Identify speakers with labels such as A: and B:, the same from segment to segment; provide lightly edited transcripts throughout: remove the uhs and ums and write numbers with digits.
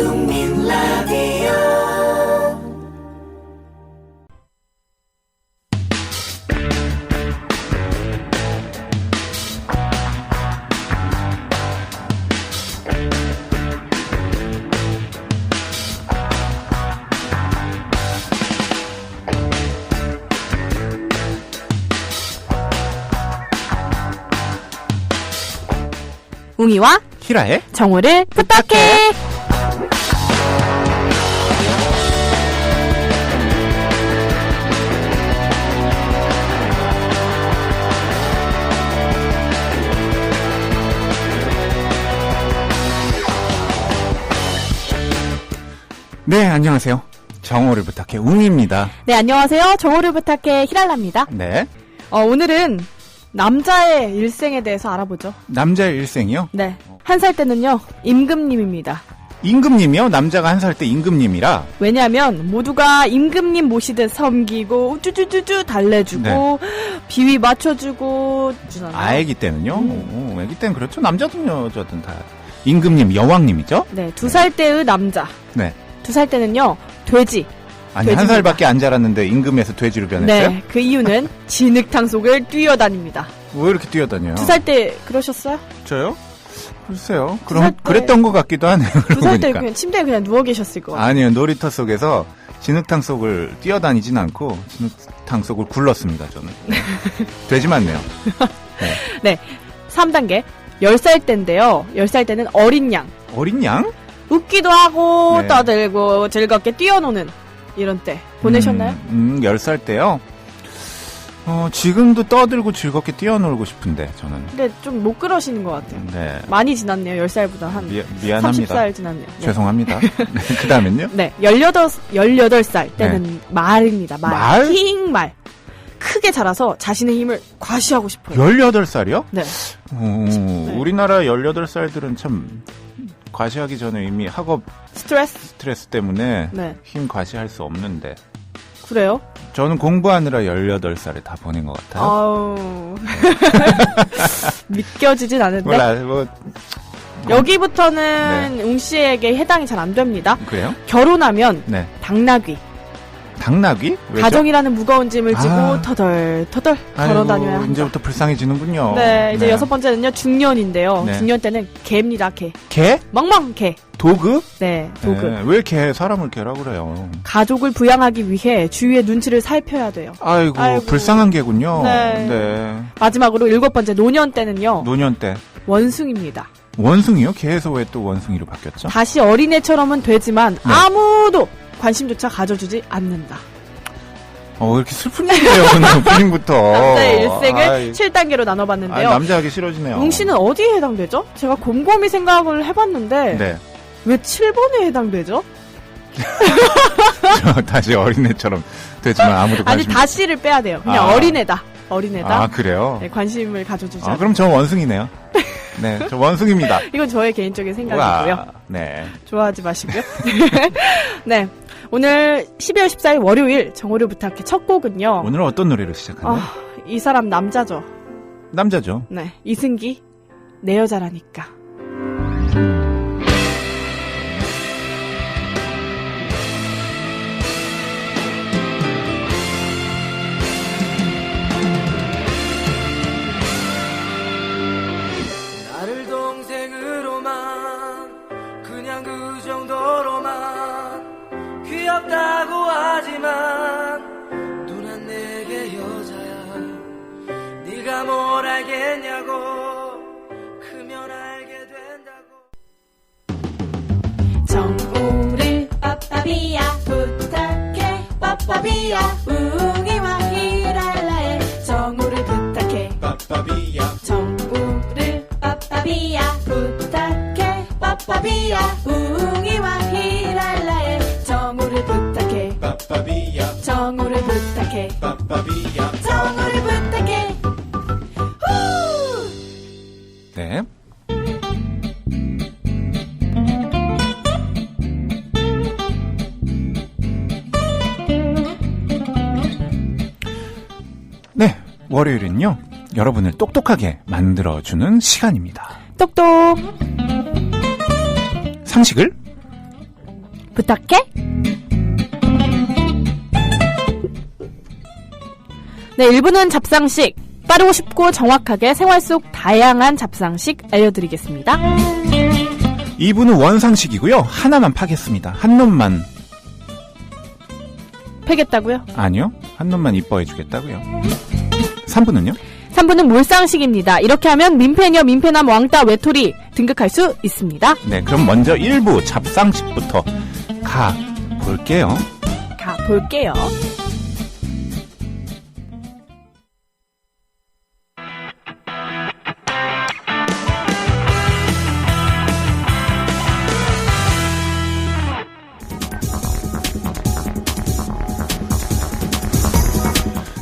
A: 국민 라디오
B: 웅이와
C: 히라의
B: 정우를 부탁해.
C: 네, 안녕하세요. 정우를 부탁해 웅입니다.
B: 네, 안녕하세요. 정우를 부탁해 히랄라입니다.
C: 네.
B: 오늘은 남자의 일생에 대해서 알아보죠.
C: 남자의 일생이요?
B: 네. 한 살 때는요, 임금님입니다.
C: 임금님이요? 남자가 한 살 때 임금님이라?
B: 왜냐하면 모두가 임금님 모시듯 섬기고 우쭈쭈쭈쭈 달래주고
C: 네.
B: 비위 맞춰주고 주잖아요.
C: 애기 때는요? 오, 애기 때는 그렇죠. 남자든 여자든 다. 임금님, 여왕님이죠?
B: 네, 2살 때의 남자.
C: 네.
B: 2살 때는요, 돼지.
C: 아니,
B: 돼지입니다.
C: 한 살밖에 안 자랐는데 임금에서 돼지로 변했어요?
B: 네, 그 이유는 진흙탕 속을 뛰어다닙니다.
C: 왜 이렇게 뛰어다녀요?
B: 2살 때 그러셨어요?
C: 저요? 글쎄요.
B: 두 살
C: 그럼
B: 때-
C: 그랬던 것 같기도 하네요.
B: 2살 때
C: 그러고 보니까.
B: 그냥 침대에 그냥 누워 계셨을 것 같아요.
C: 아니요. 놀이터 속에서 진흙탕 속을 뛰어다니진 않고 진흙탕 속을 굴렀습니다. 저는. 돼지 맞네요.
B: 네, 3단계. 10살 때인데요. 10살 때는 어린 양.
C: 어린 양?
B: 웃기도 하고
C: 네.
B: 떠들고 즐겁게 뛰어노는 이런 때 보내셨나요?
C: 10살 때요? 지금도 떠들고 즐겁게 뛰어놀고 싶은데, 저는.
B: 근데 좀 못 그러시는 것 같아요.
C: 네.
B: 많이 지났네요. 10살보다 한
C: 미안합니다.
B: 30살 지났네요. 네.
C: 죄송합니다. 네, 그 다음엔요?
B: 네, 18살 때는 말입니다.
C: 말?
B: 킹 말. 크게 자라서 자신의 힘을 과시하고 싶어요.
C: 18살이요?
B: 네.
C: 우리나라 18살들은 참, 과시하기 전에 이미 학업 스트레스 때문에
B: 네.
C: 힘 과시할 수 없는데.
B: 그래요?
C: 저는 공부하느라 18살에 다 보낸 것 같아요.
B: 아우. 믿겨지진 않은데.
C: 몰라,
B: 여기부터는 웅 씨에게 해당이 잘 안 됩니다.
C: 그래요?
B: 결혼하면
C: 네.
B: 당나귀.
C: 당나귀? 왜죠?
B: 가정이라는 무거운 짐을 지고
C: 아.
B: 터덜터덜 걸어다녀야 합니다.
C: 이제부터 불쌍해지는군요.
B: 네, 이제 6번째는요, 중년인데요.
C: 네.
B: 중년 때는 개입니다, 개.
C: 개?
B: 멍멍 개.
C: 도그?
B: 네, 도구.
C: 네, 왜 개, 사람을 개라고 그래요?
B: 가족을 부양하기 위해 주위의 눈치를 살펴야 돼요.
C: 아이고,
B: 아이고.
C: 불쌍한 개군요.
B: 네. 마지막으로 7번째 노년 때는요,
C: 노년 때.
B: 원숭입니다.
C: 원숭이요? 개에서 왜 또 원숭이로 바뀌었죠?
B: 다시 어린애처럼은 되지만
C: 네.
B: 아무도 관심조차 가져주지 않는다.
C: 왜 이렇게 슬픈 얘기예요, 오늘 오프닝부터.
B: 남자의 일생을
C: 아이,
B: 7단계로 나눠봤는데요.
C: 남자 하기 싫어지네요.
B: 웅 씨는 어디에 해당되죠? 제가 곰곰이 생각을 해봤는데
C: 네.
B: 왜 7번에 해당되죠?
C: 저 다시 어린애처럼 되지만 아무도
B: 아니
C: 관심
B: 다시를 빼야 돼요. 그냥 어린애다. 어린애다.
C: 아, 그래요?
B: 네, 관심을 가져주자.
C: 그럼 저 원숭이네요. 네, 저 원숭이입니다.
B: 이건 저의 개인적인 생각이고요.
C: 우와, 네.
B: 좋아하지 마시고요. 네. 오늘 12월 14일 월요일 정오를 부탁해 첫 곡은요.
C: 오늘은 어떤 노래로 시작하나요?
B: 이 사람 남자죠.
C: 남자죠.
B: 네. 이승기 내 여자라니까.
A: 나를 동생으로만 그냥 그 정도로만 귀엽다고 하지만 누난 내게 여자야. 네가 뭘 알겠냐고. 크면 알게 된다고.
D: 정우를 빠빠비야 부탁해 빠빠비야 웅이와 히랄라의 정우를 부탁해
C: 빠빠비야.
D: 정우를 빠빠비야 부탁해 빠빠비야 웅이와 히랄라의 정우를 부탁해
C: 빠빠비야.
D: 정우를 부탁해
C: 빠빠비야.
D: 정우를 부탁해 후!
C: 네. 네, 월요일은요, 여러분을 똑똑하게 만들어주는 시간입니다.
B: 똑똑.
C: 상식을
B: 부탁해? 네, 1부는 잡상식. 빠르고 쉽고 정확하게 생활 속 다양한 잡상식 알려드리겠습니다.
C: 2부는 원상식이고요. 하나만 파겠습니다. 한 놈만.
B: 패겠다고요?
C: 아니요. 한 놈만 이뻐해 주겠다고요. 3부는요?
B: 3부는 몰상식입니다. 이렇게 하면 민폐녀, 민폐남, 왕따, 외톨이 등극할 수 있습니다.
C: 네, 그럼 먼저 1부 잡상식부터 가 볼게요.
B: 가볼게요.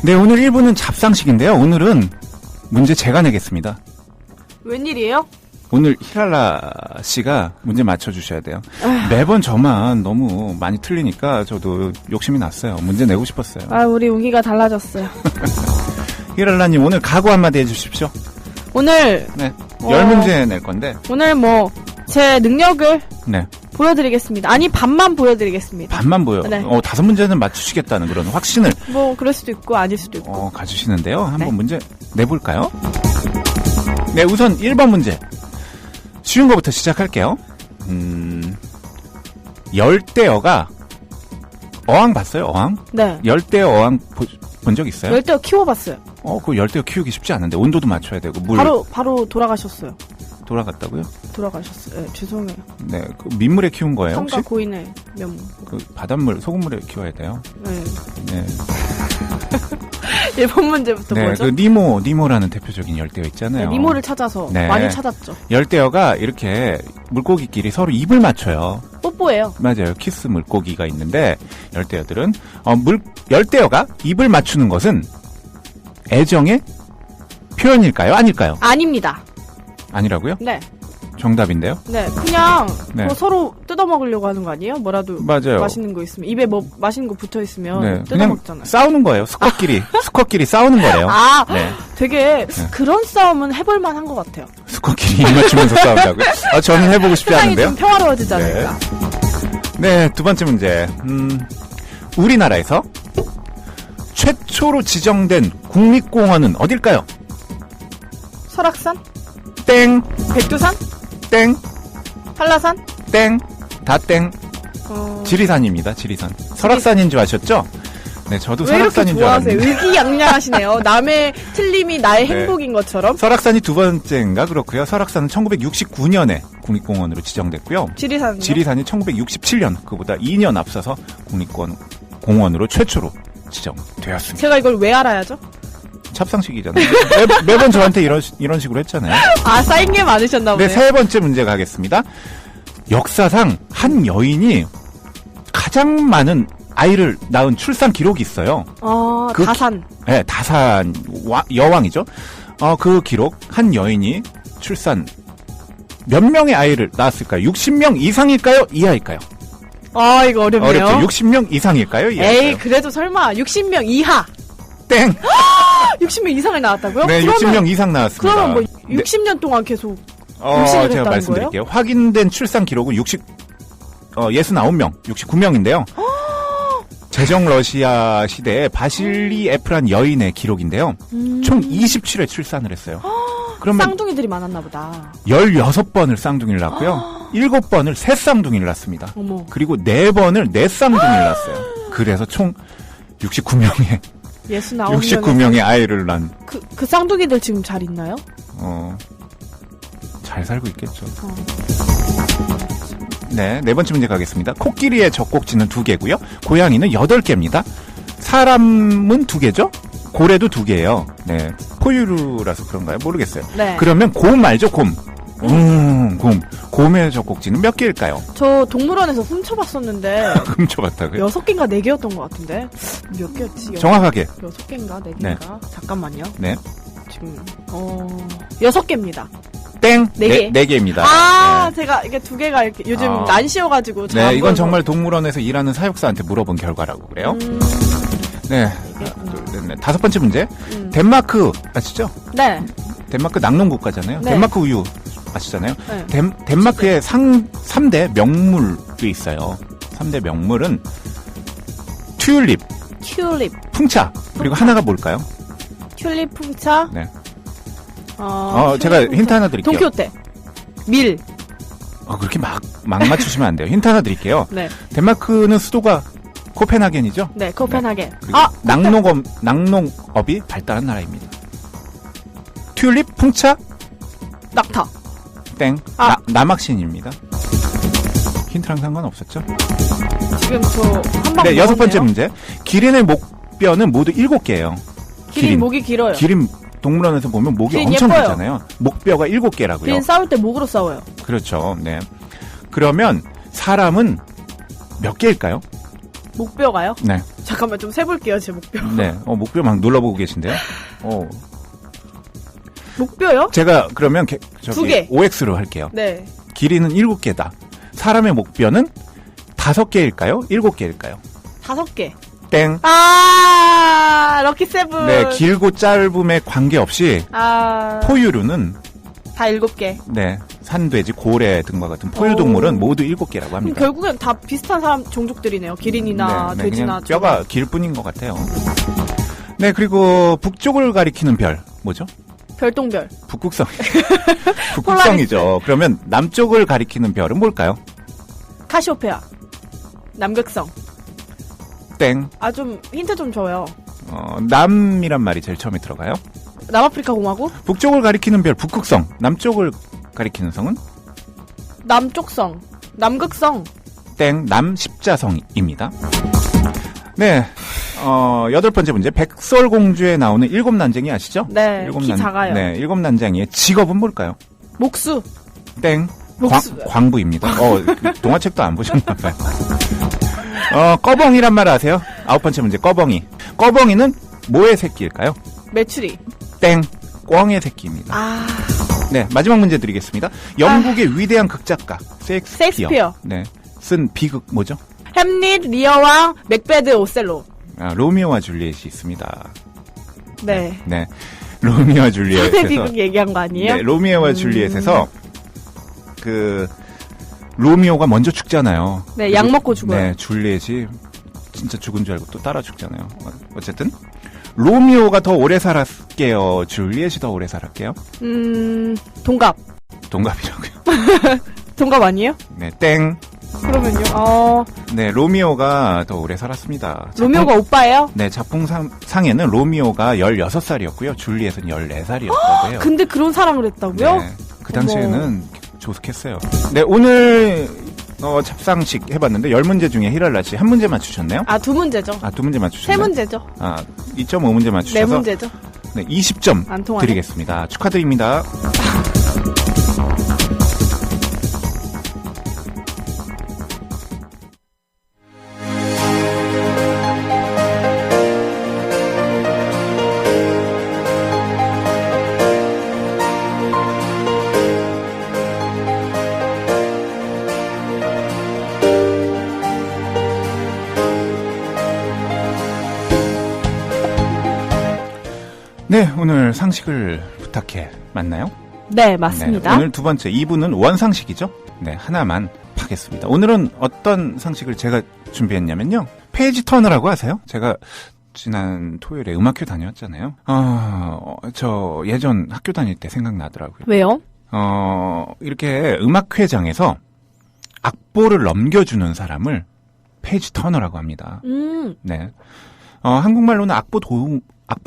C: 네, 오늘 1부는 잡상식인데요. 오늘은 문제 제가 내겠습니다.
B: 웬일이에요?
C: 오늘 히랄라 씨가 문제 맞춰주셔야 돼요. 매번 저만 너무 많이 틀리니까 저도 욕심이 났어요. 문제 내고 싶었어요.
B: 아, 우리 웅이가 달라졌어요.
C: 히랄라님 오늘 각오 한마디 해주십시오.
B: 오늘,
C: 네, 10문제 낼 건데.
B: 오늘 제 능력을
C: 네,
B: 보여드리겠습니다. 아니, 반만 보여드리겠습니다.
C: 반만 보여.
B: 네.
C: 5문제는 맞추시겠다는 그런 확신을
B: 그럴 수도 있고, 아닐 수도 있고.
C: 가지시는데요. 한번
B: 네.
C: 문제 내볼까요? 네, 우선 1번 문제. 쉬운 거부터 시작할게요. 열대어가 어항 봤어요? 어항?
B: 네.
C: 열대어 어항 본 적 있어요?
B: 열대어 키워봤어요.
C: 그 열대어 키우기 쉽지 않은데 온도도 맞춰야 되고 물
B: 바로 돌아가셨어요.
C: 돌아갔다고요?
B: 돌아가셨어요. 네, 죄송해요.
C: 네, 그 민물에 키운 거예요 혹시?
B: 삼가 고인의 면모.
C: 그 바닷물, 소금물에 키워야 돼요.
B: 네.
C: 네,
B: 1번 문제부터
C: 네,
B: 뭐죠?
C: 그 니모라는 대표적인 열대어 있잖아요.
B: 네, 니모를 찾아서
C: 네.
B: 많이 찾았죠.
C: 열대어가 이렇게 물고기끼리 서로 입을 맞춰요.
B: 뽀뽀예요.
C: 맞아요. 키스 물고기가 있는데 열대어들은 열대어가 입을 맞추는 것은 애정의 표현일까요? 아닐까요?
B: 아닙니다.
C: 아니라고요?
B: 네.
C: 정답인데요.
B: 네, 그냥
C: 네.
B: 서로 뜯어먹으려고 하는 거 아니에요? 뭐라도
C: 맞아요.
B: 맛있는 거 있으면 입에 맛있는 거 붙어 있으면
C: 네, 그냥
B: 뜯어먹잖아요.
C: 싸우는 거예요. 수컷끼리 싸우는 거래요.
B: 아,
C: 네.
B: 되게 그런 싸움은 해볼 만한 것 같아요.
C: 수컷끼리 입 맞추면서 싸운다고요? 저는 해보고 싶지
B: 세상이
C: 않은데요.
B: 좀 평화로워지지 않을까.
C: 네, 두 번째 문제. 우리나라에서 최초로 지정된 국립공원은 어딜까요?
B: 설악산?
C: 땡,
B: 백두산?
C: 땡,
B: 한라산?
C: 땡, 다 땡. 지리산입니다. 지리산. 설악산인 줄 아셨죠? 네, 저도
B: 왜 이렇게
C: 설악산인 줄
B: 좋아하세요?
C: 알았는데.
B: 의기양양하시네요. 남의 틀림이 나의
C: 네.
B: 행복인 것처럼.
C: 설악산이 두 번째인가 그렇고요. 설악산은 1969년에 국립공원으로 지정됐고요.
B: 지리산은요?
C: 지리산이 1967년, 그보다 2년 앞서서 국립공원으로 최초로 지정되었습니다.
B: 제가 이걸 왜 알아야죠?
C: 찹상식이잖아요. 매번 저한테 이런 식으로 했잖아요.
B: 아, 쌓인 게 많으셨나
C: 네,
B: 보네요.
C: 세 번째 문제 가겠습니다. 역사상 한 여인이 가장 많은 아이를 낳은 출산 기록이 있어요.
B: 다산.
C: 네, 다산 여왕이죠. 그 기록, 한 여인이 출산 몇 명의 아이를 낳았을까요? 60명 이상일까요? 이하일까요?
B: 아, 이거 어렵네요.
C: 어렵죠. 60명 이상일까요? 이하일까요?
B: 에이, 그래도 설마 60명 이하.
C: 땡.
B: 60명 이상을 나왔다고요?
C: 네,
B: 그러면,
C: 60명 이상 나왔습니다.
B: 그러면 뭐
C: 네.
B: 60년 동안 계속 임신을
C: 제가
B: 했다는
C: 말씀드릴게요. 확인된 출산 기록은 69명, 69명인데요. 제정 러시아 시대에 바실리 F란 여인의 기록인데요. 총 27회 출산을 했어요. 그러면
B: 쌍둥이들이 많았나 보다.
C: 16번을 쌍둥이를 낳고요. 7번을 새쌍둥이를 낳습니다.
B: 어머.
C: 그리고 4번을 내쌍둥이를 낳았어요. 그래서 총 69명의 69명의 아이를 낳은.
B: 그 쌍둥이들 지금 잘 있나요?
C: 잘 살고 있겠죠. 네, 네 번째 문제 가겠습니다. 코끼리의 젖꼭지는 2개고요. 고양이는 8개입니다. 사람은 2개죠? 고래도 2개예요. 네, 포유류라서 그런가요? 모르겠어요.
B: 네.
C: 그러면 곰 알죠? 곰. 곰의 젖꼭지는 몇 개일까요?
B: 저 동물원에서 훔쳐봤었는데
C: 훔쳐봤다고요?
B: 6개인가 4개였던 것 같은데 몇 개였지?
C: 정확하게.
B: 6개인가 4개인가?
C: 네.
B: 잠깐만요.
C: 네.
B: 지금 6개입니다.
C: 땡.
B: 네 개.
C: 4개입니다.
B: 아, 제가 이게 2개가 이렇게 요즘 난시여가지고.
C: 네, 이건 정말 동물원에서 일하는 사육사한테 물어본 결과라고 그래요. 네. 하나, 둘, 셋, 넷. 5번째 문제. 덴마크 아시죠?
B: 네.
C: 덴마크 낙농 국가잖아요.
B: 네.
C: 덴마크 우유 아시잖아요.
B: 네.
C: 덴마크의 3대 명물이 있어요. 3대 명물은 튤립,
B: 튤립,
C: 풍차, 그리고 하나가 뭘까요?
B: 튤립 풍차.
C: 네.
B: 튤립
C: 제가
B: 풍차.
C: 힌트 하나 드릴게요.
B: 동키호테. 밀.
C: 그렇게 막 맞추시면 안 돼요. 힌트 하나 드릴게요.
B: 네.
C: 덴마크는 수도가 코펜하겐이죠?
B: 네, 코펜하겐.
C: 그리고 낙농업이 발달한 나라입니다. 튤립, 풍차,
B: 낙타.
C: 땡. 남학신입니다. 힌트랑 상관없었죠?
B: 지금 저 한방
C: 네, 6번째 문제. 기린의 목뼈는 모두 7개예요.
B: 기린 목이 길어요.
C: 기린 동물원에서 보면 목이
B: 기린
C: 엄청
B: 예뻐요.
C: 길잖아요. 목뼈가 7개라고요.
B: 기린 싸울 때 목으로 싸워요.
C: 그렇죠. 네. 그러면 사람은 몇 개일까요?
B: 목뼈가요?
C: 네.
B: 잠깐만 좀 세볼게요, 제 목뼈.
C: 네. 목뼈 막 눌러보고 계신데요.
B: 목뼈요?
C: 제가 그러면
B: 2개.
C: OX로 할게요.
B: 네.
C: 길이는 7개다. 사람의 목뼈는 5개일까요? 7개일까요?
B: 5개.
C: 땡.
B: 럭키 세븐.
C: 네, 길고 짧음에 관계없이 포유류는
B: 다 7개.
C: 네, 산돼지, 고래 등과 같은 포유동물은 모두 7개라고
B: 그럼
C: 합니다.
B: 결국엔 다 비슷한 사람 종족들이네요. 기린이나
C: 네,
B: 돼지나
C: 그냥 뼈가 길 뿐인 것 같아요. 네, 그리고 북쪽을 가리키는 별 뭐죠?
B: 별똥별.
C: 북극성. 북극성이죠. 그러면 남쪽을 가리키는 별은 뭘까요?
B: 카시오페아. 남극성.
C: 땡.
B: 좀 힌트 좀 줘요.
C: 남이란 말이 제일 처음에 들어가요.
B: 남아프리카 공화국?
C: 북쪽을 가리키는 별 북극성. 남쪽을 가리키는 성은?
B: 남쪽성. 남극성.
C: 땡. 남십자성입니다. 네. 8번째 문제. 백설공주에 나오는 7난쟁이 아시죠?
B: 네. 키 작아요.
C: 네. 7난쟁이의 직업은 뭘까요?
B: 목수.
C: 땡.
B: 목수.
C: 광부입니다. 동화책도 안 보셨나봐요. 꺼벙이란 말 아세요? 9번째 문제. 꺼벙이. 꺼벙이는 뭐의 새끼일까요?
B: 메추리.
C: 땡. 꿩의 새끼입니다. 네. 마지막 문제 드리겠습니다. 영국의 위대한 극작가. 셰익스피어.
B: 네.
C: 쓴 비극 뭐죠?
B: 햄릿, 리어왕, 맥베드, 오셀로.
C: 로미오와 줄리엣이 있습니다.
B: 네.
C: 네. 로미오와 줄리엣에서.
B: 비극 얘기한 거 아니에요?
C: 네. 로미오와 줄리엣에서 로미오가 먼저 죽잖아요.
B: 네. 약 먹고 죽어요.
C: 네. 줄리엣이 진짜 죽은 줄 알고 또 따라 죽잖아요. 어쨌든. 로미오가 더 오래 살았게요? 줄리엣이 더 오래 살았게요?
B: 동갑.
C: 동갑이라고요.
B: 동갑 아니에요?
C: 네. 땡.
B: 그러면요,
C: 네. 로미오가 더 오래 살았습니다.
B: 로미오가 오빠예요?
C: 네. 작품상에는 로미오가 16살이었고요. 줄리엣은 14살이었다고 해요.
B: 근데 그런 사랑을 했다고요?
C: 네. 그 당시에는 조숙했어요. 네. 오늘 잡상식 해봤는데 10문제 중에 히랄라 씨 1문제 맞추셨나요?
B: 2문제죠.
C: 2문제 맞추셨나요?
B: 3문제죠.
C: 2.5문제 맞추셔서
B: 4문제죠.
C: 네, 20점
B: 안 통하네.
C: 드리겠습니다. 축하드립니다. 네, 오늘 상식을 부탁해 맞나요?
B: 네, 맞습니다.
C: 네, 오늘 2번째 2부는 원상식이죠. 네, 하나만 파겠습니다. 오늘은 어떤 상식을 제가 준비했냐면요. 페이지 터너라고 아세요? 제가 지난 토요일에 음악회 다녀왔잖아요. 저 예전 학교 다닐 때 생각나더라고요.
B: 왜요?
C: 이렇게 음악회장에서 악보를 넘겨주는 사람을 페이지 터너라고 합니다. 네. 한국말로는 악보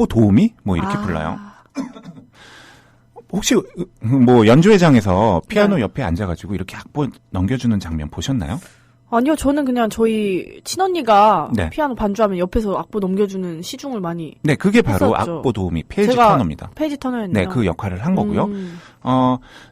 C: 도우미? 뭐 이렇게 불러요. 혹시 뭐 연주회장에서 피아노 옆에 앉아가지고 이렇게 악보 넘겨주는 장면 보셨나요?
B: 아니요, 저는 그냥 저희 친언니가
C: 네.
B: 피아노 반주하면 옆에서 악보 넘겨주는 시중을 많이.
C: 네, 그게 바로
B: 했었죠.
C: 악보 도우미, 페이지
B: 제가
C: 터너입니다.
B: 페이지 터너였네요.
C: 네, 그 역할을 한 거고요.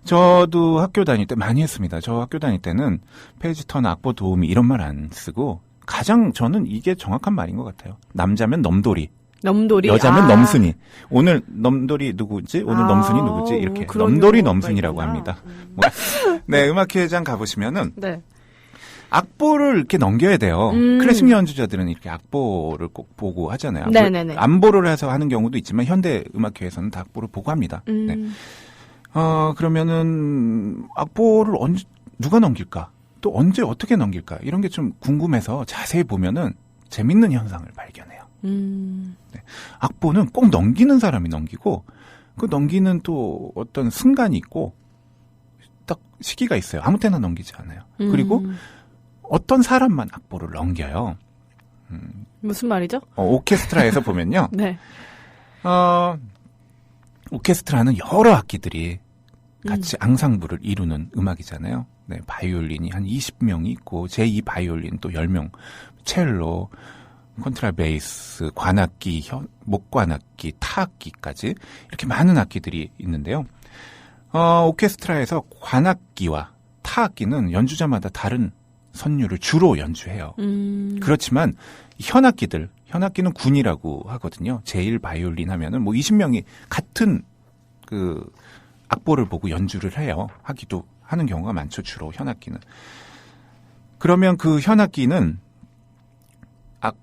C: 저도 학교 다닐 때 많이 했습니다. 저 학교 다닐 때는 페이지 터너, 악보 도우미 이런 말 안 쓰고 가장 저는 이게 정확한 말인 것 같아요. 남자면 넘돌이.
B: 넘돌이.
C: 여자면 넘순이. 오늘 넘돌이 누구지? 오늘 넘순이 누구지? 이렇게
B: 그런
C: 넘돌이
B: 경우가
C: 넘순이라고
B: 있구나.
C: 합니다. 네, 음악회장 가보시면은
B: 네.
C: 악보를 이렇게 넘겨야 돼요. 클래식 연주자들은 이렇게 악보를 꼭 보고 하잖아요.
B: 네네네.
C: 안보를 해서 하는 경우도 있지만 현대 음악회에서는 다 악보를 보고 합니다. 네. 그러면은 악보를 누가 넘길까? 또 언제 어떻게 넘길까 이런 게 좀 궁금해서 자세히 보면은 재밌는 현상을 발견해요. 악보는 꼭 넘기는 사람이 넘기고 그 넘기는 또 어떤 순간이 있고 딱 시기가 있어요. 아무 때나 넘기지 않아요. 그리고 어떤 사람만 악보를 넘겨요.
B: 무슨 말이죠?
C: 오케스트라에서 보면요.
B: 네.
C: 오케스트라는 여러 악기들이 같이 앙상블을 이루는 음악이잖아요. 네, 바이올린이 한 20명이 있고 제2 바이올린 또 10명, 첼로, 콘트라베이스, 관악기, 목관악기, 타악기까지 이렇게 많은 악기들이 있는데요. 오케스트라에서 관악기와 타악기는 연주자마다 다른 선율을 주로 연주해요. 그렇지만 현악기는 군이라고 하거든요. 제1 바이올린 하면은 뭐 20명이 같은 그 악보를 보고 연주를 하는 경우가 많죠. 주로 현악기는. 그러면 그 현악기는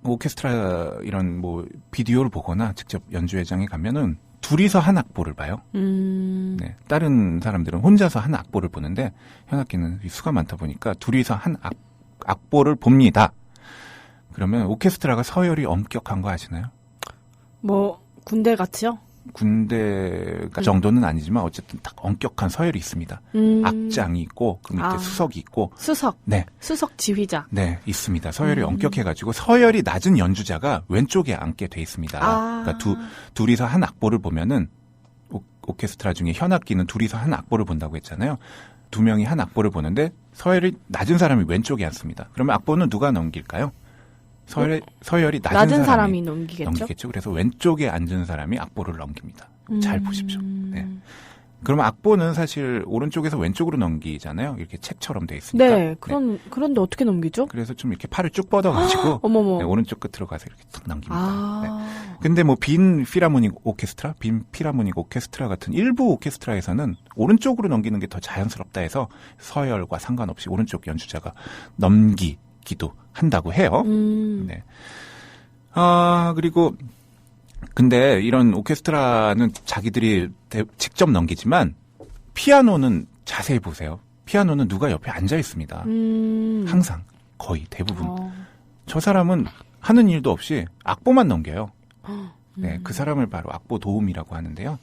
C: 오케스트라 이런 뭐 비디오를 보거나 직접 연주회장에 가면은 둘이서 한 악보를 봐요. 네, 다른 사람들은 혼자서 한 악보를 보는데 현악기는 수가 많다 보니까 둘이서 한 악보를 봅니다. 그러면 오케스트라가 서열이 엄격한 거 아시나요?
B: 뭐 군대 같이요?
C: 군대 정도는 아니지만 어쨌든 딱 엄격한 서열이 있습니다. 악장이 있고 그 밑에 수석이 있고
B: 수석.
C: 네.
B: 수석 지휘자.
C: 네, 있습니다. 서열이 엄격해가지고 서열이 낮은 연주자가 왼쪽에 앉게 돼 있습니다. 그러니까 둘이서 한 악보를 보면은 오케스트라 중에 현악기는 둘이서 한 악보를 본다고 했잖아요. 두 명이 한 악보를 보는데 서열이 낮은 사람이 왼쪽에 앉습니다. 그러면 악보는 누가 넘길까요? 서열이 낮은 사람이 넘기겠죠. 그래서 왼쪽에 앉은 사람이 악보를 넘깁니다. 잘 보십시오. 네. 그러면 악보는 사실 오른쪽에서 왼쪽으로 넘기잖아요. 이렇게 책처럼 돼 있으니까.
B: 네. 그런데 어떻게 넘기죠?
C: 그래서 좀 이렇게 팔을 쭉 뻗어가지고
B: 어머머.
C: 네, 오른쪽 끝으로 가서 이렇게 탁 넘깁니다. 네. 근데 뭐 빈 필하모닉 오케스트라 같은 일부 오케스트라에서는 오른쪽으로 넘기는 게 더 자연스럽다 해서 서열과 상관없이 오른쪽 연주자가 넘기기도 한다고 해요. 네. 그리고 근데 이런 오케스트라는 자기들이 직접 넘기지만 피아노는 자세히 보세요. 피아노는 누가 옆에 앉아 있습니다. 항상 거의 대부분. 저 사람은 하는 일도 없이 악보만 넘겨요. 네, 그 사람을 바로 악보 도움이라고 하는데요.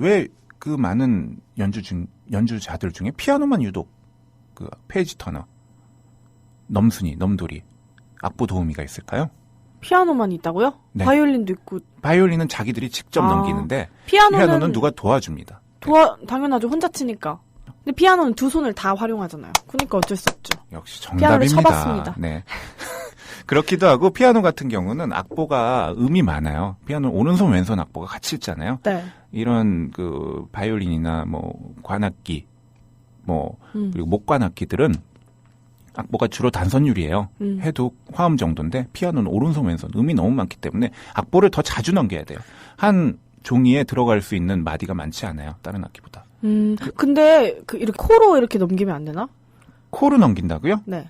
C: 왜 그 많은 연주자들 중에 피아노만 유독 그 페이지 터너, 넘돌이, 악보 도우미가 있을까요?
B: 피아노만 있다고요?
C: 네.
B: 바이올린도 있고.
C: 바이올린은 자기들이 직접 넘기는데 피아노는 누가 도와줍니다.
B: 당연하죠. 혼자 치니까. 근데 피아노는 두 손을 다 활용하잖아요. 그러니까 어쩔 수 없죠.
C: 역시 정답입니다.
B: 피아노를 쳐봤습니다.
C: 네. 그렇기도 하고 피아노 같은 경우는 악보가 음이 많아요. 피아노는 오른손 왼손 악보가 같이 있잖아요.
B: 네.
C: 이런 그 바이올린이나 뭐 관악기 그리고 목관악기들은 악보가 주로 단선율이에요. 해도 화음 정도인데 피아노는 오른손 왼손 음이 너무 많기 때문에 악보를 더 자주 넘겨야 돼요. 한 종이에 들어갈 수 있는 마디가 많지 않아요. 다른 악기보다.
B: 근데 이렇게 코로 이렇게 넘기면 안 되나?
C: 코로 넘긴다고요?
B: 네.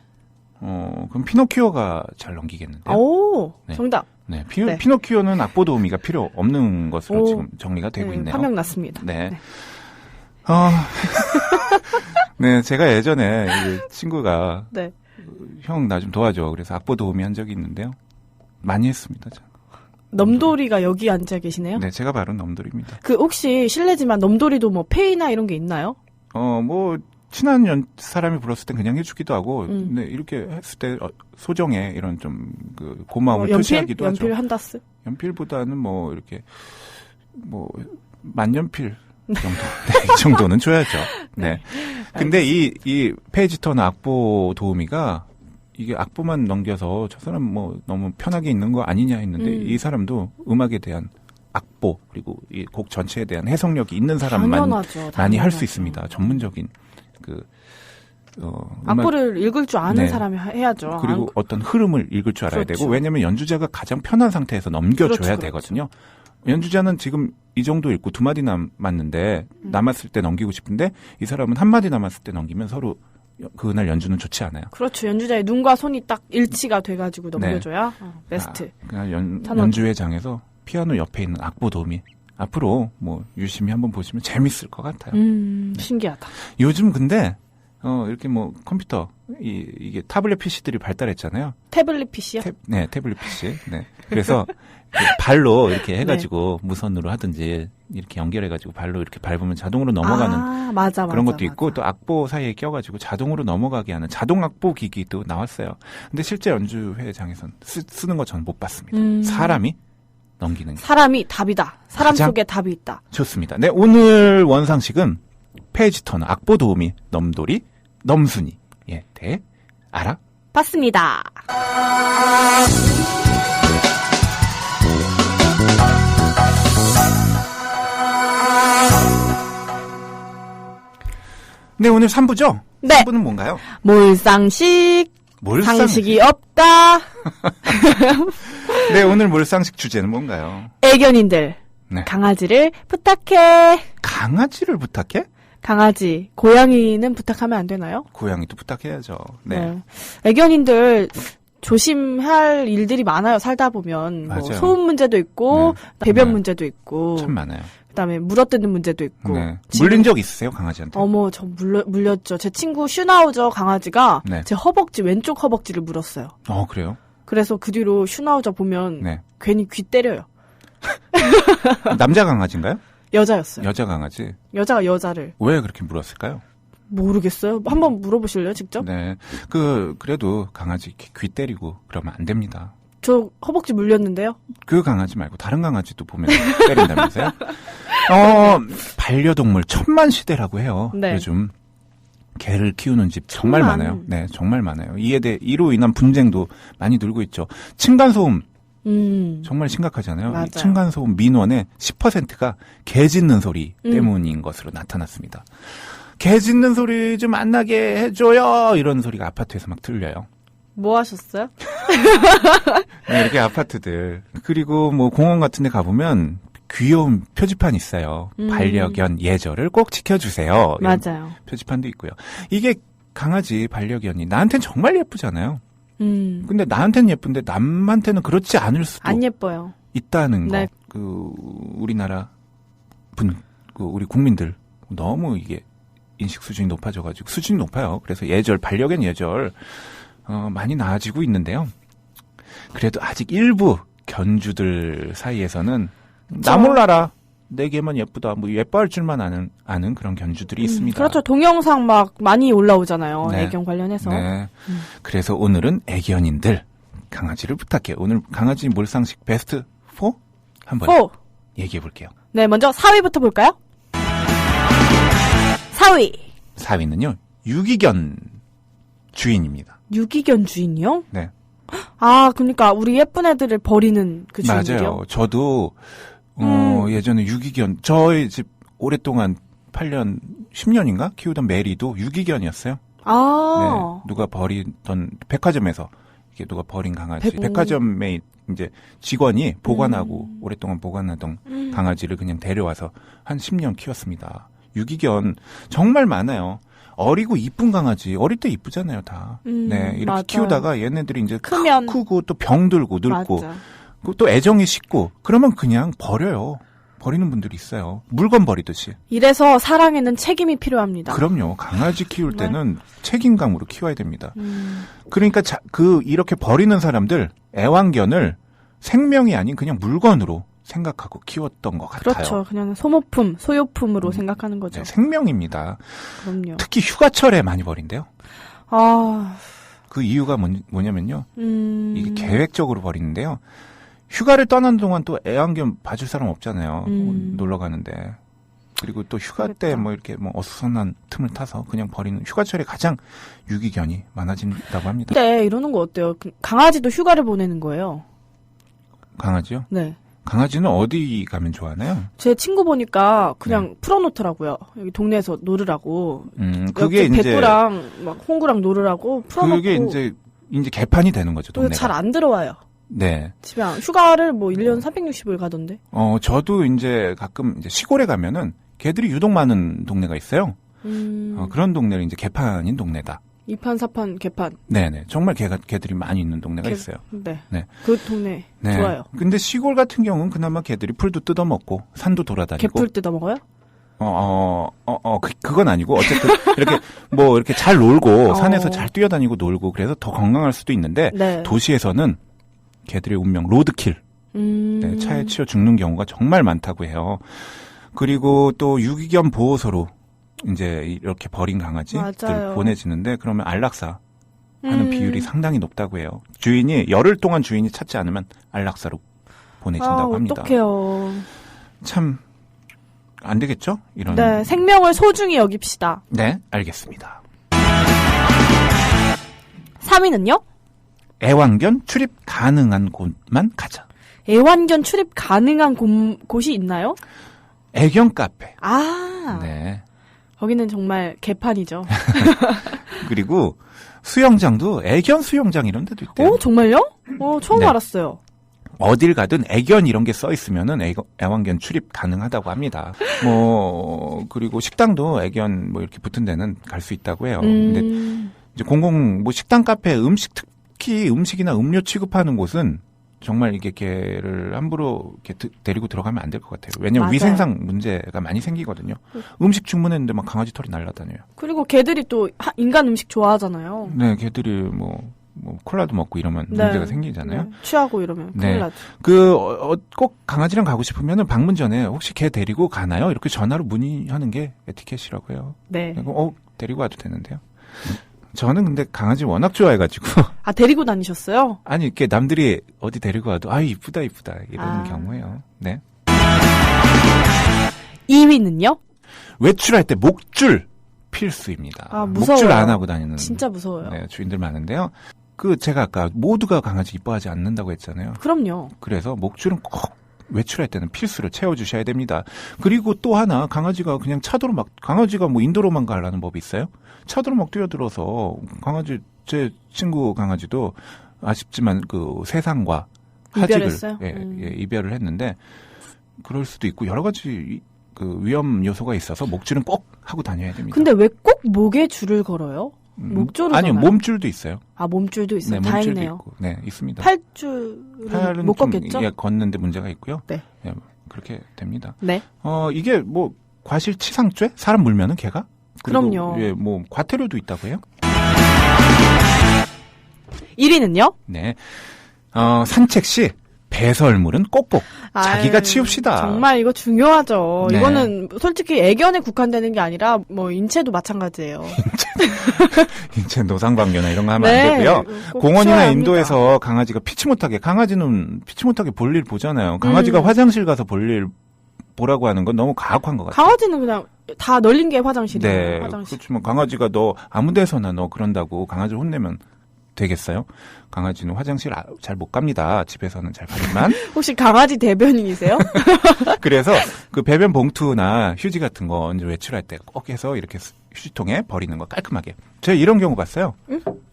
C: 그럼 피노키오가 잘 넘기겠는데요?
B: 오,
C: 네.
B: 정답.
C: 네,
B: 네.
C: 피노키오는 악보 도우미가 필요 없는 것으로 지금 정리가 되고 있네요.
B: 화명 났습니다.
C: 네.
B: 네.
C: 네, 제가 예전에 친구가
B: 네.
C: 형 나 좀 도와줘. 그래서 악보 도우미 한 적이 있는데요. 많이 했습니다.
B: 넘돌이가 여기 앉아 계시네요?
C: 네, 제가 바로 넘돌입니다.
B: 혹시 실례지만 넘돌이도 뭐 페이나 이런 게 있나요?
C: 친한 사람이 불렀을 땐 그냥 해주기도 하고, 근데 이렇게 했을 때 소정에 이런 좀 고마움을 표시하기도 하죠.
B: 연필 한 다스?
C: 연필보다는 이렇게 만연필 정도. 네, 이 정도는 줘야죠. 네. 근데 이 페이지 터너 악보 도우미가 이게 악보만 넘겨서 저 사람 너무 편하게 있는 거 아니냐 했는데 이 사람도 음악에 대한 악보 그리고 이 곡 전체에 대한 해석력이 있는 사람만 많이 할 수 있습니다. 전문적인
B: 악보를 읽을 줄 아는
C: 네.
B: 사람이 해야죠.
C: 그리고 어떤 흐름을 읽을 줄 알아야
B: 그렇죠.
C: 되고 왜냐하면 연주자가 가장 편한 상태에서 넘겨줘야
B: 그렇죠.
C: 되거든요. 연주자는 지금 이 정도 읽고 두 마디 남았는데 남았을 때 넘기고 싶은데 이 사람은 한 마디 남았을 때 넘기면 서로 그날 연주는 좋지 않아요.
B: 그렇죠. 연주자의 눈과 손이 딱 일치가 돼가지고 넘겨줘야 베스트.
C: 그냥 연주회장에서 피아노 옆에 있는 악보 도우미 앞으로 유심히 한번 보시면 재밌을 것 같아요.
B: 신기하다.
C: 요즘 근데 이렇게 뭐 컴퓨터 이게 타블렛 PC들이 발달했잖아요.
B: 태블릿 PC요?
C: 네, 태블릿 PC. 네. 그래서 발로 이렇게 해가지고 무선으로 하든지 이렇게 연결해가지고 발로 이렇게 밟으면 자동으로 넘어가는
B: 맞아,
C: 그런
B: 맞아,
C: 것도 있고
B: 맞아.
C: 또 악보 사이에 껴가지고 자동으로 넘어가게 하는 자동 악보 기기도 나왔어요. 근데 실제 연주회장에선 쓰는 거 전 못 봤습니다. 사람이 넘기는 게.
B: 사람이 답이다. 사람
C: 가장-
B: 속에 답이 있다.
C: 좋습니다. 네, 오늘 원상식은 페이지 터너 악보 도우미 넘돌이 넘순이 대 알아?
B: 봤습니다.
C: 네, 오늘 3부죠?
B: 네.
C: 3부는 뭔가요?
B: 몰상식. 상식이 없다.
C: 네, 오늘 몰상식 주제는 뭔가요?
B: 애견인들.
C: 네.
B: 강아지를 부탁해.
C: 강아지를 부탁해?
B: 강아지, 고양이는 부탁하면 안 되나요?
C: 고양이도 부탁해야죠. 네.
B: 애견인들 조심할 일들이 많아요. 살다 보면 뭐
C: 맞아요.
B: 소음 문제도 있고
C: 네.
B: 배변
C: 정말.
B: 문제도 있고
C: 참 많아요.
B: 그다음에 물어뜯는 문제도 있고.
C: 네.
B: 지금-
C: 물린 적 있으세요, 강아지한테?
B: 어머, 저 물렸죠. 제 친구 슈나우저 강아지가
C: 네.
B: 제 허벅지 왼쪽 허벅지를 물었어요.
C: 그래요?
B: 그래서 그 뒤로 슈나우저 보면
C: 네.
B: 괜히 귀 때려요.
C: 남자 강아지인가요?
B: 여자였어요.
C: 여자 강아지.
B: 여자가 여자를
C: 왜 그렇게 물었을까요?
B: 모르겠어요. 한번 물어보실래요, 직접?
C: 네. 그래도 강아지 이렇게 귀 때리고 그러면 안 됩니다.
B: 저 허벅지 물렸는데요.
C: 그 강아지 말고 다른 강아지도 보면 때린다면서요? 반려동물 천만 시대라고 해요.
B: 네.
C: 요즘 개를 키우는 집 정말
B: 천만.
C: 많아요. 네, 정말 많아요. 이로 인한 분쟁도 많이 늘고 있죠. 층간소음 정말 심각하잖아요.
B: 맞아요.
C: 이 층간소음 민원의 10%가 개 짖는 소리 때문인 것으로 나타났습니다. 개 짖는 소리 좀 안 나게 해줘요. 이런 소리가 아파트에서 막 들려요.
B: 뭐 하셨어요?
C: 네, 이렇게 아파트들. 그리고 뭐 공원 같은 데 가보면 귀여운 표지판 있어요. 반려견 예절을 꼭 지켜주세요. 이런
B: 맞아요.
C: 표지판도 있고요. 이게 강아지 반려견이 나한테는 정말 예쁘잖아요. 근데 나한테는 예쁜데 남한테는 그렇지 않을 수도
B: 안 예뻐요.
C: 있다는 거.
B: 네.
C: 우리나라 우리 국민들 너무 이게 인식 수준이 높아져가지고 수준이 높아요. 그래서 반려견 예절 많이 나아지고 있는데요. 그래도 아직 일부 견주들 사이에서는 나 몰라라. 내 개만 예쁘다. 뭐 예뻐할 줄만 아는 그런 견주들이 있습니다.
B: 그렇죠. 동영상 막 많이 올라오잖아요.
C: 네.
B: 애견 관련해서.
C: 네. 그래서 오늘은 애견인들 강아지를 부탁해. 오늘 강아지 몰상식 베스트 4 한번
B: 4.
C: 얘기해 볼게요.
B: 네, 먼저 4위부터 볼까요? 4위.
C: 4위는요. 유기견 주인입니다.
B: 유기견 주인이요?
C: 네.
B: 그러니까 우리 예쁜 애들을 버리는 그 주인이요?
C: 맞아요. 저도 예전에 유기견 저희 집 오랫동안 8년 10년인가 키우던 메리도 유기견이었어요. 네. 누가 버리던 백화점에서 이게 누가 버린 강아지. 백화점에 이제 직원이 보관하고 오랫동안 보관하던 강아지를 그냥 데려와서 한 10년 키웠습니다. 유기견 정말 많아요. 어리고 이쁜 강아지. 어릴 때 이쁘잖아요, 다. 네. 이렇게
B: 맞아요.
C: 키우다가 얘네들이 이제
B: 크면.
C: 크고 또 병들고 늙고
B: 맞아.
C: 그리고 또 애정이 식고 그러면 그냥 버려요. 버리는 분들이 있어요. 물건 버리듯이.
B: 이래서 사랑에는 책임이 필요합니다.
C: 그럼요. 강아지 키울
B: 정말.
C: 때는 책임감으로 키워야 됩니다. 그러니까 이렇게 버리는 사람들 애완견을 생명이 아닌 그냥 물건으로 생각하고 키웠던 것 같아요.
B: 그렇죠. 그냥 소모품, 소요품으로 생각하는 거죠.
C: 네, 생명입니다.
B: 그럼요.
C: 특히 휴가철에 많이 버린대요.
B: 아,
C: 그 이유가 뭐냐면요. 이게
B: 음.
C: 계획적으로 버리는데요. 휴가를 떠난 동안 또 애완견 봐줄 사람 없잖아요. 놀러 가는데. 그리고 또 휴가 때
B: 그렇겠다.
C: 뭐 이렇게 뭐 어수선한 틈을 타서 그냥 버리는 휴가철에 가장 유기견이 많아진다고 합니다.
B: 근데 이러는 거 어때요? 강아지도 휴가를 보내는 거예요.
C: 강아지요?
B: 네.
C: 강아지는 어디 가면 좋아하나요?
B: 제 친구 보니까 그냥
C: 네.
B: 풀어놓더라고요. 여기 동네에서 놀으라고.
C: 그게
B: 옆집
C: 이제
B: 백구랑 막 홍구랑 놀으라고 풀어놓고.
C: 그게 이제 개판이 되는 거죠, 동네가.
B: 잘 안 들어와요.
C: 네.
B: 집에 휴가를 뭐 1년 360일 가던데.
C: 저도 이제 가끔 이제 시골에 가면은 개들이 유독 많은 동네가 있어요. 그런 동네를 이제 개판인 동네다.
B: 2판, 4판, 개판.
C: 네네. 정말 개들이 많이 있는 동네가 있어요.
B: 네.
C: 네.
B: 그 동네
C: 네.
B: 좋아요.
C: 근데 시골 같은 경우는 그나마 개들이 풀도 뜯어먹고 산도 돌아다니고.
B: 개풀 뜯어먹어요?
C: 그건 아니고, 어쨌든, 이렇게 잘 놀고,
B: 어.
C: 산에서 잘 뛰어다니고 놀고, 그래서 더 건강할 수도 있는데,
B: 네.
C: 도시에서는 개들의 운명, 로드킬, 네, 차에 치여 죽는 경우가 정말 많다고 해요. 그리고 또 유기견 보호소로 이제 이렇게 버린 강아지들
B: 맞아요.
C: 보내지는데, 그러면 안락사 하는 비율이 상당히 높다고 해요. 주인이, 열흘 동안 주인이 찾지 않으면 안락사로 보내진다고 합니다.
B: 어떡해요.
C: 참, 안 되겠죠? 이런.
B: 네, 생명을 소중히 여깁시다.
C: 네, 알겠습니다.
B: 3위는요?
C: 애완견 출입 가능한 곳만 가자.
B: 애완견 출입 가능한 곳이 있나요?
C: 애견 카페.
B: 아,
C: 네.
B: 거기는 정말 개판이죠.
C: 그리고 수영장도 애견 수영장 이런 데도 있대요.
B: 오, 정말요? 처음
C: 네.
B: 알았어요.
C: 어딜 가든 애견 이런 게 써 있으면은 애완견 출입 가능하다고 합니다. 그리고 식당도 애견 이렇게 붙은 데는 갈 수 있다고 해요. 근데 이제 식당 카페 특히 음식이나 음료 취급하는 곳은 정말 이게 개를 함부로 이렇게 데리고 들어가면 안 될 것 같아요. 왜냐면
B: 맞아요.
C: 위생상 문제가 많이 생기거든요. 음식 주문했는데 막 강아지 털이 날아다녀요.
B: 그리고 개들이 또 인간 음식 좋아하잖아요.
C: 네, 개들이 콜라도 먹고 이러면
B: 네.
C: 문제가 생기잖아요.
B: 네, 취하고 이러면 큰일
C: 네.
B: 나죠.
C: 꼭 강아지랑 가고 싶으면은 방문 전에 혹시 개 데리고 가나요? 이렇게 전화로 문의하는 게 에티켓이라고 해요.
B: 네.
C: 그리고 데리고 와도 되는데요. 저는 근데 강아지 워낙 좋아해가지고.
B: 아, 데리고 다니셨어요?
C: 아니, 이렇게 남들이 어디 데리고 와도, 이쁘다, 이런
B: 아.
C: 경우예요. 네.
B: 2위는요?
C: 외출할 때 목줄 필수입니다.
B: 아, 무서워요.
C: 목줄 안 하고 다니는.
B: 진짜 무서워요.
C: 네, 주인들 많은데요. 제가 아까 모두가 강아지 이뻐하지 않는다고 했잖아요.
B: 그럼요.
C: 그래서 목줄은 꼭 외출할 때는 필수로 채워주셔야 됩니다. 그리고 또 하나, 강아지가 그냥 강아지가 인도로만 가려는 법이 있어요? 차도로 막 뛰어들어서 제 친구 강아지도 아쉽지만 세상과 하직을
B: 이별했어요?
C: 이별을 했는데, 그럴 수도 있고 여러 가지 위험 요소가 있어서 목줄은 꼭 하고 다녀야 됩니다.
B: 근데 왜 꼭 목에 줄을 걸어요? 목줄을
C: 아니요,
B: 걸어요?
C: 몸줄도 있어요.
B: 아, 몸줄도 있어요.
C: 네, 몸줄도
B: 다행이네요.
C: 있고. 네, 있습니다.
B: 팔줄은
C: 팔은
B: 못
C: 좀,
B: 걷겠죠?
C: 걷는데 문제가 있고요.
B: 네.
C: 그렇게 됩니다.
B: 네.
C: 이게 과실치상죄? 사람 물면은 개가? 그리고
B: 그럼요.
C: 과태료도 있다고 해요?
B: 1위는요?
C: 네. 산책 시 배설물은 꼭꼭 자기가
B: 아유,
C: 치웁시다.
B: 정말 이거 중요하죠.
C: 네.
B: 이거는 솔직히 애견에 국한되는 게 아니라 인체도 마찬가지예요.
C: 인체 노상방뇨나 이런 거 하면
B: 네,
C: 안 되고요.
B: 꼭
C: 공원이나
B: 치워야 합니다.
C: 인도에서 강아지가 강아지는 피치 못하게 볼일 보잖아요. 강아지가 화장실 가서 볼일 보라고 하는 건 너무 가혹한 것 같아요.
B: 강아지는 그냥 다 널린 게 화장실이에요.
C: 네.
B: 화장실.
C: 그렇지만 강아지가 너 아무 데서나 너 그런다고 강아지를 혼내면 되겠어요? 강아지는 화장실 잘 못 갑니다. 집에서는 잘 가지만.
B: 혹시 강아지 대변인이세요?
C: 그래서 배변 봉투나 휴지 같은 거 이제 외출할 때 꼭 해서 이렇게 휴지통에 버리는 거 깔끔하게. 제가 이런 경우 봤어요.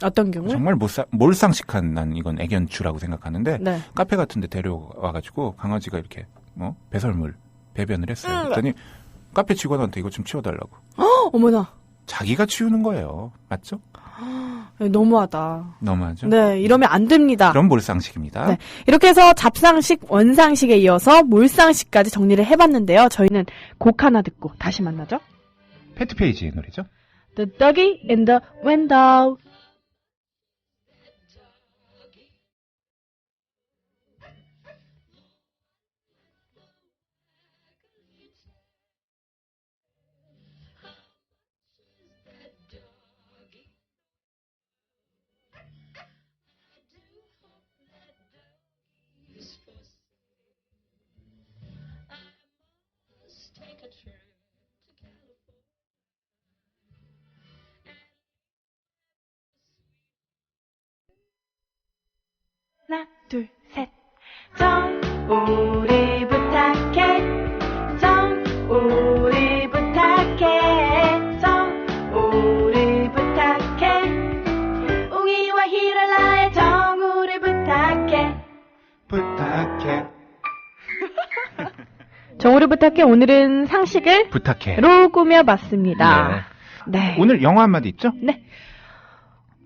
B: 어떤 경우?
C: 정말 몰상식한 난 이건 애견추라고 생각하는데
B: 네.
C: 카페 같은 데 데려와가지고 강아지가 이렇게 배설물 배변을 했어요. 그랬더니 카페 직원한테 이거 좀 치워달라고.
B: 어머나.
C: 자기가 치우는 거예요. 맞죠?
B: 너무하다.
C: 너무하죠?
B: 네, 이러면 안 됩니다.
C: 그럼 몰상식입니다.
B: 네. 이렇게 해서 잡상식, 원상식에 이어서 몰상식까지 정리를 해봤는데요. 저희는 곡 하나 듣고 다시 만나죠.
C: 패트 페이지의 노래죠.
B: The Doggy in the Window. 하나, 둘, 셋. 정, 우리 부탁해. 정, 우리 부탁해. 정, 우리 부탁해. 웅이와 히랄라의 정, 우리 부탁해.
C: 부탁해.
B: 정우를 부탁해. 오늘은 상식을
C: 부탁해.
B: 로 꾸며봤습니다. 네.
C: 오늘 영어 한마디 있죠?
B: 네.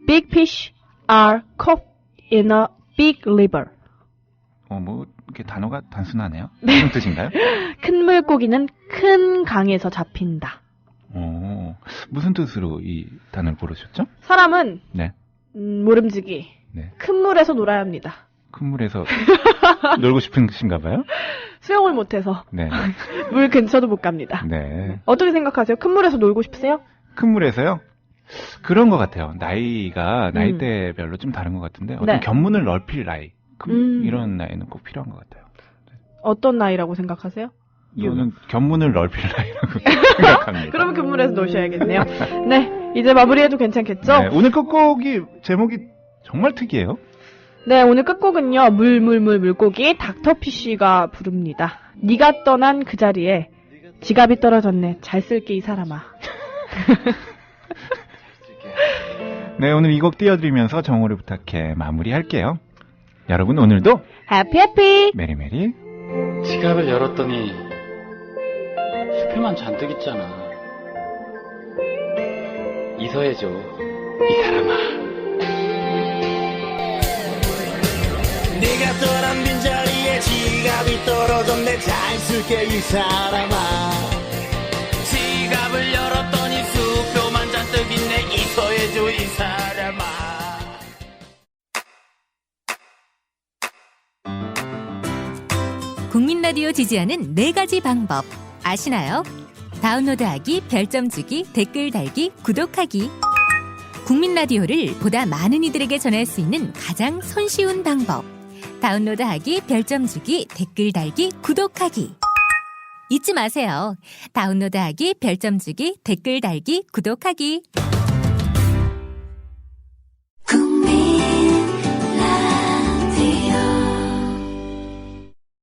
B: Big fish are caught in a big river.
C: 뭐 이렇게 단어가 단순하네요. 무슨 뜻인가요?
B: 큰 물고기는 큰 강에서 잡힌다.
C: 무슨 뜻으로 이 단어를 고르셨죠?
B: 사람은
C: 네.
B: 모름지기
C: 네.
B: 큰 물에서 놀아야 합니다.
C: 큰 물에서 놀고 싶으신가 봐요?
B: 수영을 못해서
C: 네.
B: 물 근처도 못 갑니다.
C: 네.
B: 어떻게 생각하세요? 큰 물에서 놀고 싶으세요?
C: 큰 물에서요? 그런 것 같아요. 나이대별로 좀 다른 것 같은데, 어떤
B: 네.
C: 견문을 넓힐 나이. 이런 나이는 꼭 필요한 것 같아요.
B: 어떤 나이라고 생각하세요?
C: 저는 견문을 넓힐 나이라고 생각합니다.
B: 그러면 큰 물에서 노셔야겠네요. 네, 이제 마무리해도 괜찮겠죠?
C: 네, 오늘 끝곡이 제목이 정말 특이해요.
B: 네, 오늘 끝곡은요. 물고기 닥터피쉬가 부릅니다. 네가 떠난 그 자리에 지갑이 떨어졌네. 잘 쓸게 이 사람아.
C: 네, 오늘 이 곡 띄워드리면서 정오를 부탁해 마무리할게요. 여러분 오늘도
B: 해피
C: 메리메리
E: 지갑을 열었더니 스프만 잔뜩 있잖아. 이서해줘, 이 사람아.
A: 네가 떠난 빈자리에 지갑이 떨어졌네. 잘 쓸게 이 사람아. 지갑을 열었더니 수표만 잔뜩 있네. 이서해줘 이 사람아.
F: 국민 라디오 지지하는 4가지 방법 아시나요? 다운로드하기, 별점 주기, 댓글 달기, 구독하기. 국민 라디오를 보다 많은 이들에게 전할 수 있는 가장 손쉬운 방법. 다운로드하기, 별점 주기, 댓글 달기, 구독하기. 잊지 마세요. 다운로드하기, 별점 주기, 댓글 달기, 구독하기.